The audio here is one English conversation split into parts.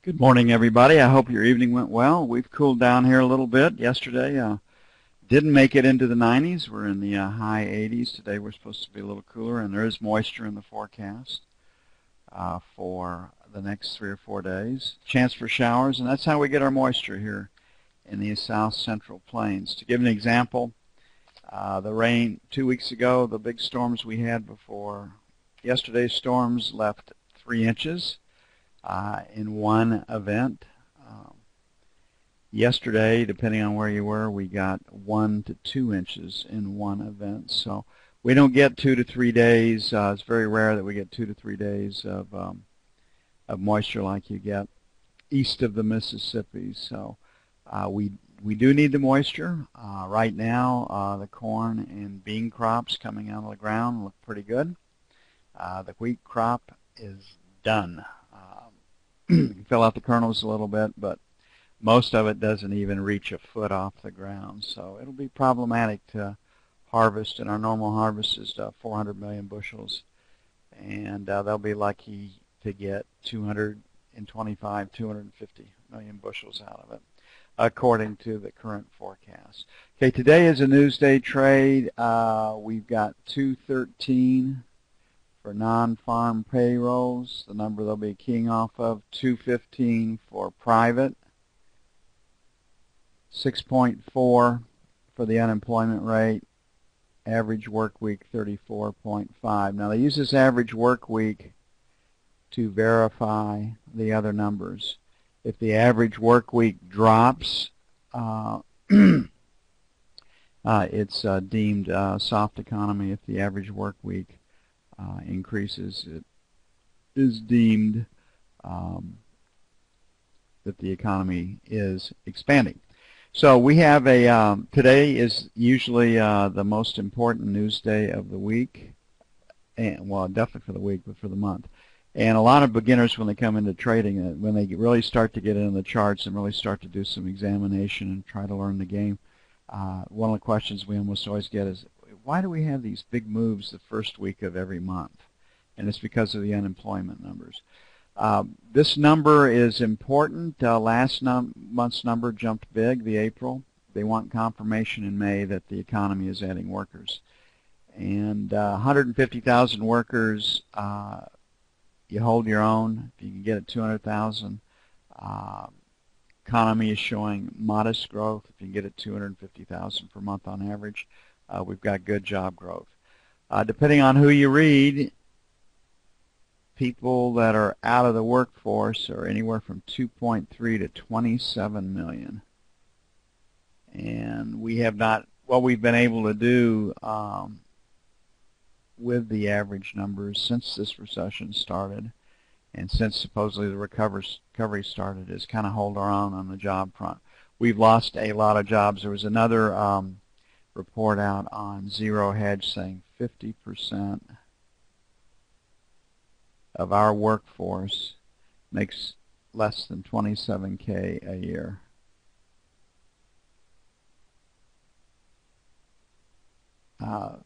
Good morning, everybody. I hope your evening went well. We've cooled down here a little bit. Yesterday didn't make it into the 90s. We're in the high 80s. Today we're supposed to be a little cooler, and there is moisture in the forecast for the next 3 or 4 days. Chance for showers, and that's how we get our moisture here in the south central plains. To give an example, the rain 2 weeks ago, the big storms we had before yesterday's storms left 3 inches. In one event. Yesterday, depending on where you were, we got 1 to 2 inches in one event. So we don't get 2 to 3 days. It's very rare that we get 2 to 3 days of moisture like you get east of the Mississippi. So we do need the moisture. Right now, the corn and bean crops coming out of the ground look pretty good. The wheat crop is done. You can fill out the kernels a little bit, but most of it doesn't even reach a foot off the ground. So it'll be problematic to harvest, and our normal harvest is 400 million bushels. And they'll be lucky to get 225, 250 million bushels out of it, according to the current forecast. Okay, today is a Newsday trade. We've got 213. For non-farm payrolls, the number they'll be keying off of, 215 for private, 6.4 for the unemployment rate, average work week 34.5. Now they use this average work week to verify the other numbers. If the average work week drops, it's deemed soft economy. If the average work week increases, it is deemed that the economy is expanding. So we have today is usually the most important news day of the week, and well, definitely for the week, but for the month. And a lot of beginners, when they come into trading, when they really start to get into the charts and really start to do some examination and try to learn the game, one of the questions we almost always get is, why do we have these big moves the first week of every month? And it's because of the unemployment numbers. This number is important. Last month's number jumped big, the April. They want confirmation in May that the economy is adding workers. And 150,000 workers, you hold your own. If you can get at 200,000, economy is showing modest growth. If you can get at 250,000 per month on average, we've got good job growth. Depending on who you read, people that are out of the workforce are anywhere from 2.3 to 27 million. And we have not, what we've been able to do with the average numbers since this recession started and since supposedly the recovery started is kind of hold our own on the job front. We've lost a lot of jobs. There was another report out on Zero Hedge saying 50% of our workforce makes less than $27K a year.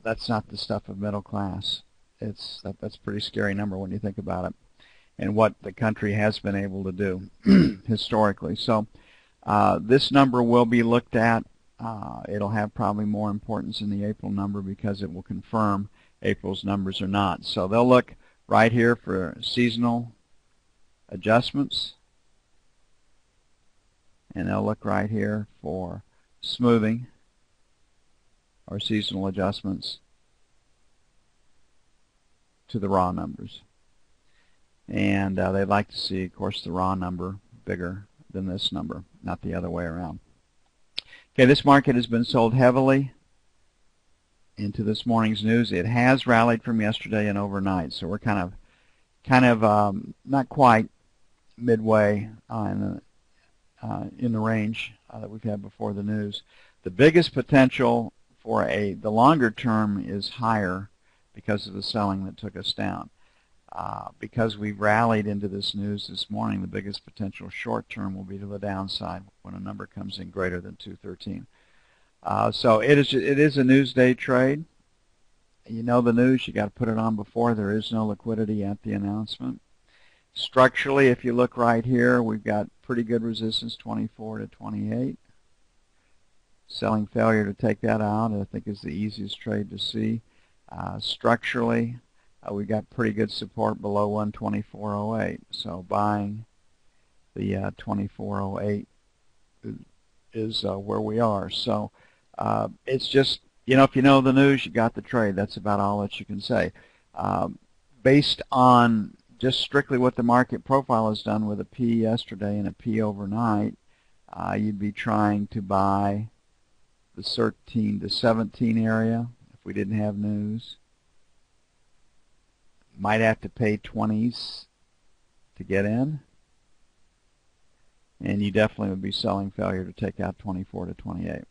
That's not the stuff of middle class. That's a pretty scary number when you think about it and what the country has been able to do historically. So this number will be looked at. It'll have probably more importance in the April number because it will confirm April's numbers or not. So they'll look right here for seasonal adjustments, and they'll look right here for smoothing or seasonal adjustments to the raw numbers. And they'd like to see, of course, the raw number bigger than this number, not the other way around. Okay, this market has been sold heavily into this morning's news. It has rallied from yesterday and overnight, so we're kind of not quite midway in the range that we've had before the news. The biggest potential for the longer term is higher because of the selling that took us down. Because we've rallied into this news this morning, the biggest potential short term will be to the downside when a number comes in greater than 213. So it is a Newsday trade. You know the news, you got to put it on before. There is no liquidity at the announcement. Structurally, if you look right here, we've got pretty good resistance, 24 to 28. Selling failure to take that out, I think, is the easiest trade to see. Structurally, we got pretty good support below 124.08. So buying the 24.08 is where we are. So it's just, if you know the news, you got the trade. That's about all that you can say. Based on just strictly what the market profile has done with a P yesterday and a P overnight, you'd be trying to buy the 13 to 17 area if we didn't have news. Might have to pay 20s to get in. And you definitely would be selling failure to take out 24 to 28.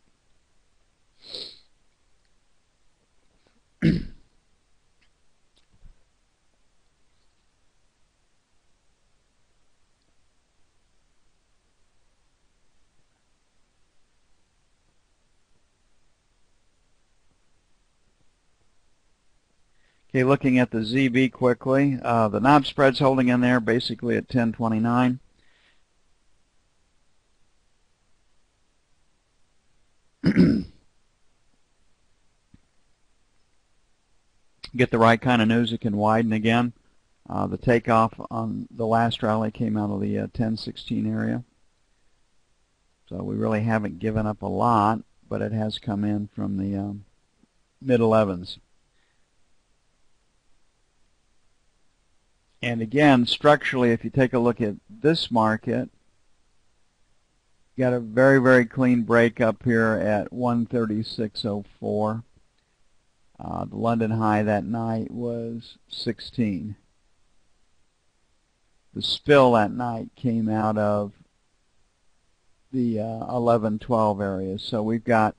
Okay, looking at the ZB quickly, the knob spread's holding in there basically at 1029. Get the right kind of news, it can widen again. The takeoff on the last rally came out of the 1016 area. So we really haven't given up a lot, but it has come in from the mid-11s. And again, structurally, if you take a look at this market, you got a very, very clean break up here at 136.04. The London high that night was 16. The spill that night came out of the 11-12 area. So we've got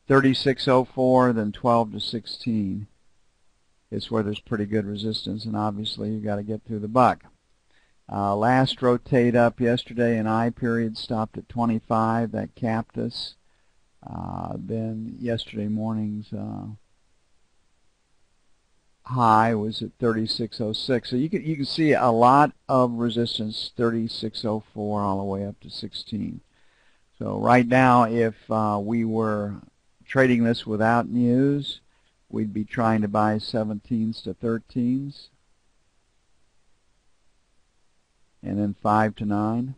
36.04, then 12 to 16. Is where there's pretty good resistance, and obviously you've got to get through the buck. Last rotate up yesterday in I period stopped at 25. That capped us. Then yesterday morning's high was at 36.06. So you can see a lot of resistance, 36.04 all the way up to 16. So right now, if we were trading this without news, we'd be trying to buy 17s to 13s, and then 5 to 9.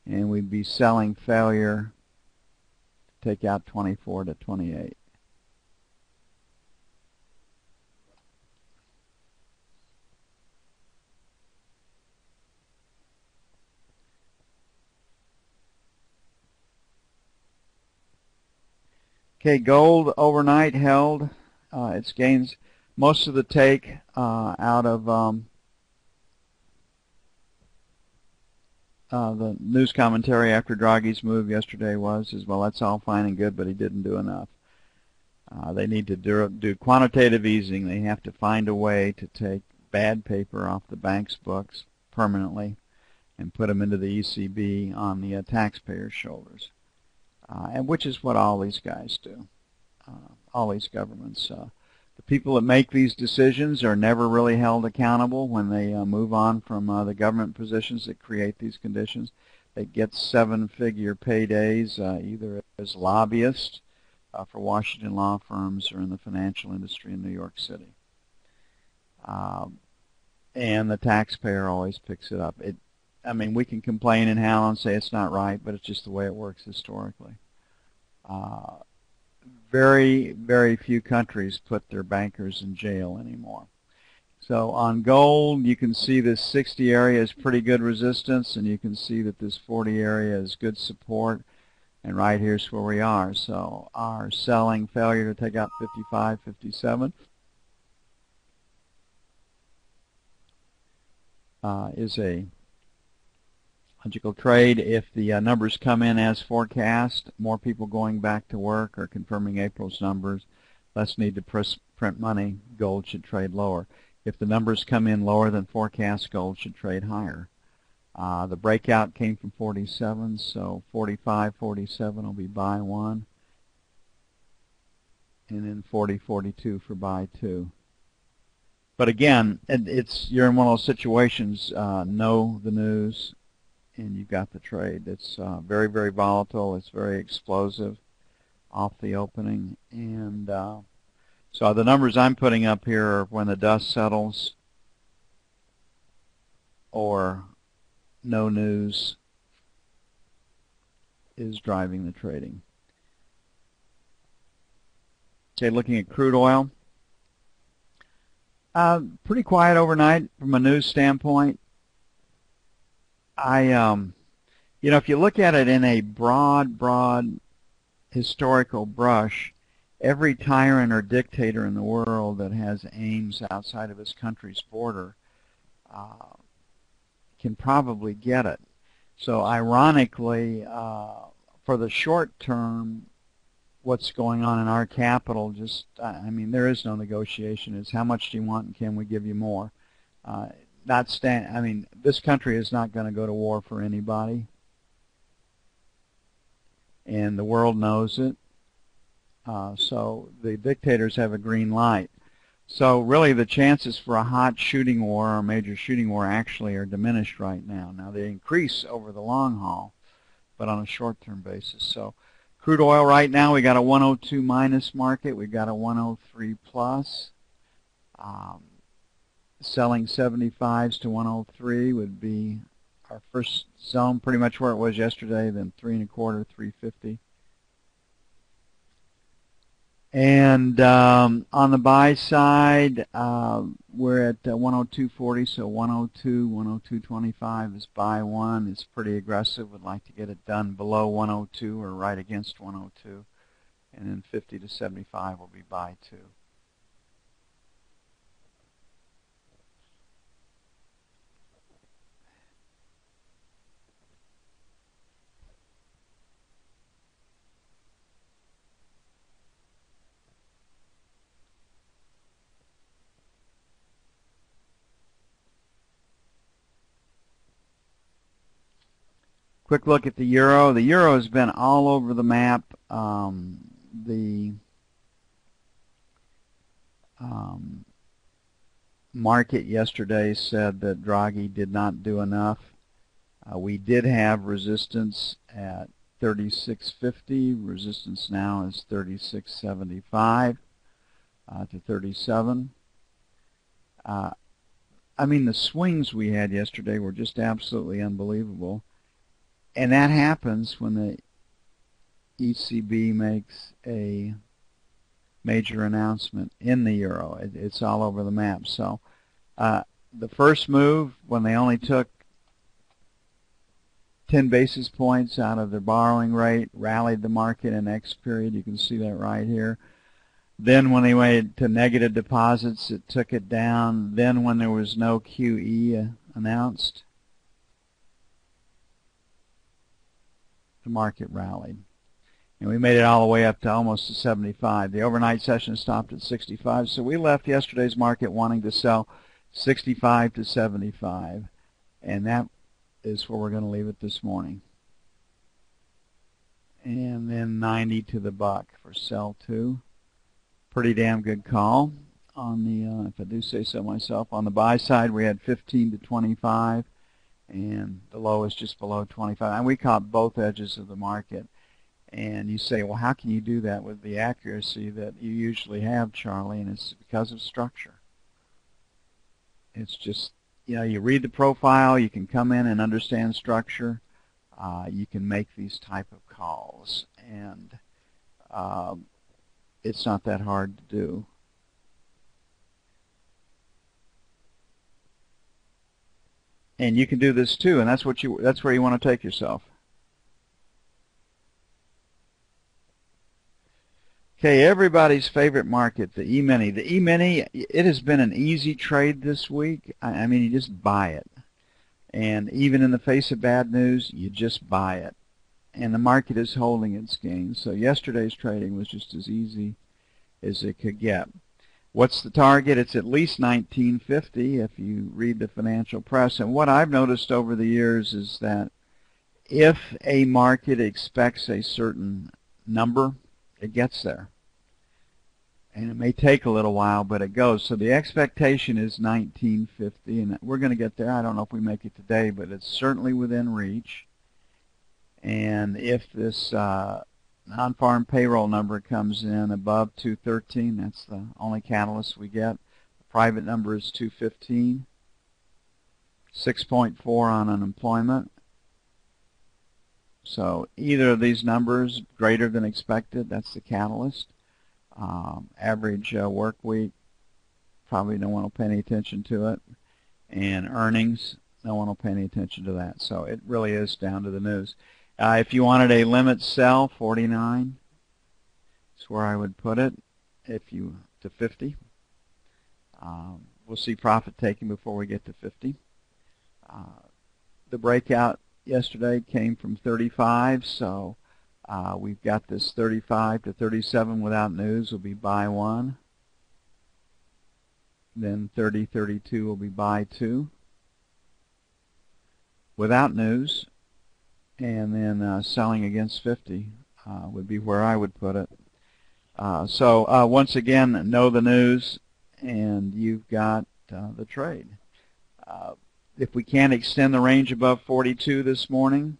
And we'd be selling failure to take out 24 to 28. Okay, gold overnight held its gains. Most of the take out of the news commentary after Draghi's move yesterday was, well, that's all fine and good, but he didn't do enough. They need to do quantitative easing. They have to find a way to take bad paper off the bank's books permanently and put them into the ECB on the taxpayers' shoulders. And which is what all these guys do, all these governments. The people that make these decisions are never really held accountable when they move on from the government positions that create these conditions. They get 7-figure paydays either as lobbyists for Washington law firms or in the financial industry in New York City. And the taxpayer always picks it up. I mean, we can complain and howl and say it's not right, but it's just the way it works historically. Very, very few countries put their bankers in jail anymore. So on gold, you can see this 60 area is pretty good resistance, and you can see that this 40 area is good support. And right here's where we are. So our selling failure to take out 55, 57 is a logical trade. If the numbers come in as forecast, more people going back to work or confirming April's numbers, less need to print money, gold should trade lower. If the numbers come in lower than forecast, gold should trade higher. The breakout came from 47, so 45, 47 will be buy 1, and then 40, 42 for buy 2. But again, you're in one of those situations, know the news, and you've got the trade. It's very, very volatile. It's very explosive off the opening. And so the numbers I'm putting up here are when the dust settles or no news is driving the trading. Okay, looking at crude oil. Pretty quiet overnight from a news standpoint. If you look at it in a broad historical brush, every tyrant or dictator in the world that has aims outside of his country's border can probably get it. So ironically, for the short term, what's going on in our capital, there is no negotiation. It's how much do you want and can we give you more? This country is not going to go to war for anybody, and the world knows it. So the dictators have a green light. So really the chances for a hot shooting war or a major shooting war actually are diminished right now. Now they increase over the long haul, but on a short-term basis. So crude oil right now, we got a 102 minus market. We've got a 103 plus. Selling 75s to 103 would be our first zone, pretty much where it was yesterday, then 3 1/4, 350. And on the buy side, we're at 102.40, so 102, 102.25 is buy one. It's pretty aggressive. Would like to get it done below 102 or right against 102. And then 50 to 75 will be buy two. Quick look at the euro. The euro has been all over the map. The market yesterday said that Draghi did not do enough. We did have resistance at 36.50. Resistance now is 36.75 to 37. The swings we had yesterday were just absolutely unbelievable. And that happens when the ECB makes a major announcement in the euro. It's all over the map. So the first move, when they only took 10 basis points out of their borrowing rate, rallied the market in X period. You can see that right here. Then when they went to negative deposits, it took it down. Then when there was no QE announced, the market rallied. And we made it all the way up to almost to 75. The overnight session stopped at 65. So we left yesterday's market wanting to sell 65 to 75. And that is where we're going to leave it this morning. And then 90 to the buck for sell two. Pretty damn good call on the, if I do say so myself. On the buy side, we had 15 to 25. And the low is just below 25. And we caught both edges of the market. And you say, well, how can you do that with the accuracy that you usually have, Charlie? And it's because of structure. It's just, you read the profile, you can come in and understand structure. You can make these type of calls. And it's not that hard to do. And you can do this too, and that's where you want to take yourself. Okay, everybody's favorite market, the E-mini. The E-mini, it has been an easy trade this week. You just buy it. And even in the face of bad news, you just buy it. And the market is holding its gains. So yesterday's trading was just as easy as it could get. What's the target? It's at least 1950 if you read the financial press. And what I've noticed over the years is that if a market expects a certain number, it gets there. and it may take a little while, but it goes. So the expectation is 1950, and we're going to get there. I don't know if we make it today, but it's certainly within reach. And if this non-farm payroll number comes in above 213, that's the only catalyst we get. The private number is 215, 6.4 on unemployment. So either of these numbers greater than expected, that's the catalyst. Average work week, probably no one will pay any attention to it. And earnings, no one will pay any attention to that. So it really is down to the news. If you wanted a limit sell, 49 is where I would put it. If you to 50, we'll see profit taking before we get to 50. The breakout yesterday came from 35, so we've got this 35 to 37 without news will be buy 1. Then 30, 32 will be buy 2 without news. And then selling against 50 would be where I would put it. So once again, know the news, and you've got the trade. If we can't extend the range above 42 this morning,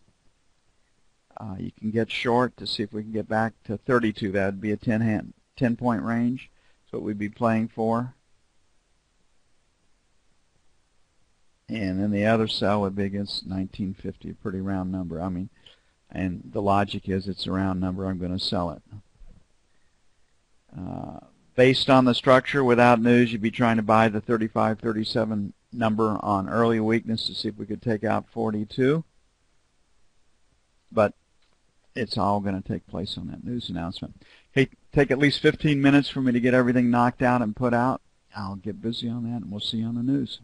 you can get short to see if we can get back to 32. That would be a 10-point range. That's what we'd be playing for. And then the other sell would be against 1950, a pretty round number. I mean, and the logic is it's a round number, I'm going to sell it. Based on the structure, without news, you'd be trying to buy the 35, 37 number on early weakness to see if we could take out 42. But it's all going to take place on that news announcement. Hey, take at least 15 minutes for me to get everything knocked out and put out. I'll get busy on that, and we'll see you on the news.